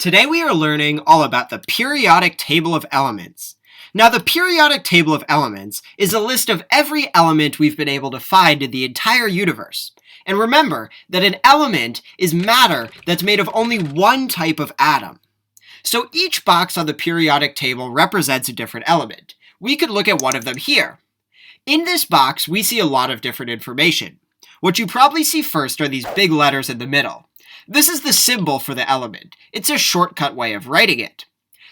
Today we are learning all about the periodic table of elements. Now the periodic table of elements is a list of every element we've been able to find in the entire universe. And remember that an element is matter that's made of only one type of atom. So each box on the periodic table represents a different element. We could look at one of them here. In this box, we see a lot of different information. What you probably see first are these big letters in the middle. This is the symbol for the element. It's a shortcut way of writing it.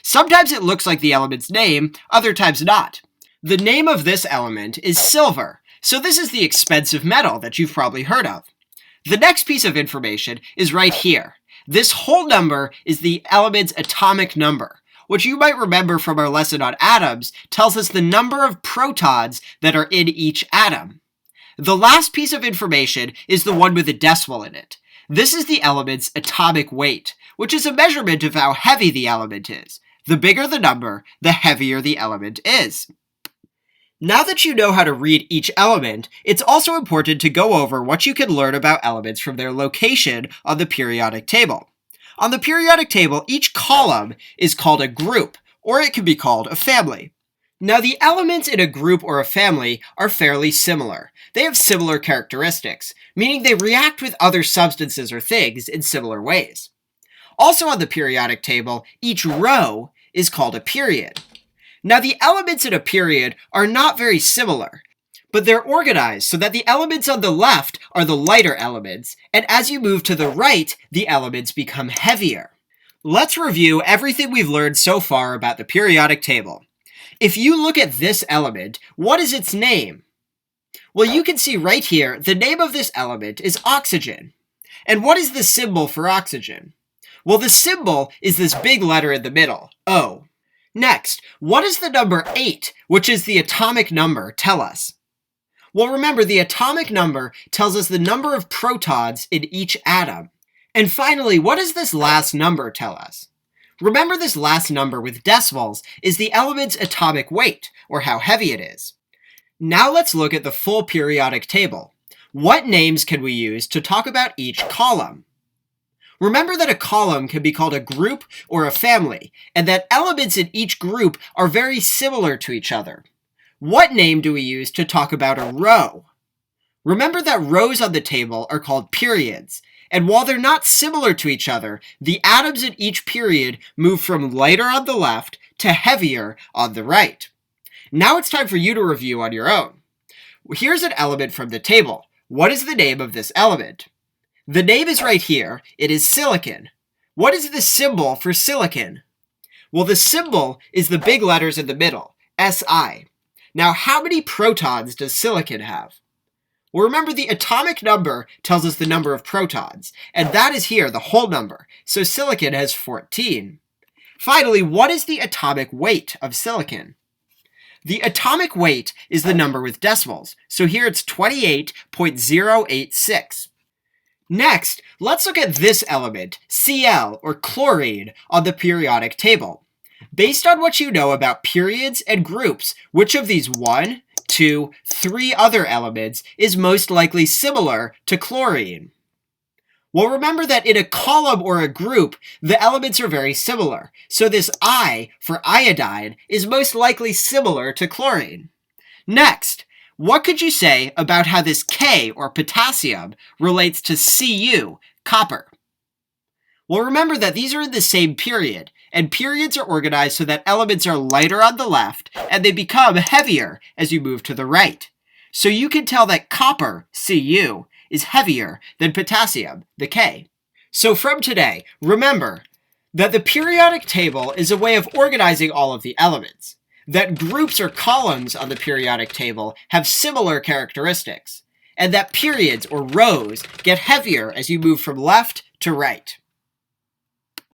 Sometimes it looks like the element's name, other times not. The name of this element is silver, so this is the expensive metal that you've probably heard of. The next piece of information is right here. This whole number is the element's atomic number, which you might remember from our lesson on atoms tells us the number of protons that are in each atom. The last piece of information is the one with a decimal in it. This is the element's atomic weight, which is a measurement of how heavy the element is. The bigger the number, the heavier the element is. Now that you know how to read each element, it's also important to go over what you can learn about elements from their location on the periodic table. On the periodic table, each column is called a group, or it can be called a family. Now the elements in a group or a family are fairly similar. They have similar characteristics, meaning they react with other substances or things in similar ways. Also on the periodic table, each row is called a period. Now the elements in a period are not very similar, but they're organized so that the elements on the left are the lighter elements, and as you move to the right, the elements become heavier. Let's review everything we've learned so far about the periodic table. If you look at this element, what is its name? Well, you can see right here, the name of this element is oxygen. And what is the symbol for oxygen? Well, the symbol is this big letter in the middle, O. Next, what does the number 8, which is the atomic number, tell us? Well, remember, the atomic number tells us the number of protons in each atom. And finally, what does this last number tell us? Remember, this last number with decimals is the element's atomic weight, or how heavy it is. Now let's look at the full periodic table. What names can we use to talk about each column? Remember that a column can be called a group or a family, and that elements in each group are very similar to each other. What name do we use to talk about a row? Remember that rows on the table are called periods, and while they're not similar to each other, the atoms in each period move from lighter on the left to heavier on the right. Now it's time for you to review on your own. Here's an element from the table. What is the name of this element? The name is right here. It is silicon. What is the symbol for silicon? Well, the symbol is the big letters in the middle, Si. Now, how many protons does silicon have? Well, remember, the atomic number tells us the number of protons, and that is here, the whole number, so silicon has 14. Finally, what is the atomic weight of silicon? The atomic weight is the number with decimals, so here it's 28.086. Next, let's look at this element, Cl, or chlorine, on the periodic table. Based on what you know about periods and groups, which of these 1, 2, 3 other elements is most likely similar to chlorine? Well, remember that in a column or a group, the elements are very similar. So this I for iodine is most likely similar to chlorine. Next, what could you say about how this K, or potassium, relates to Cu, copper? Well, remember that these are in the same period, and periods are organized so that elements are lighter on the left, and they become heavier as you move to the right. So you can tell that copper, Cu, is heavier than potassium, the K. So from today, remember that the periodic table is a way of organizing all of the elements, that groups or columns on the periodic table have similar characteristics, and that periods or rows get heavier as you move from left to right.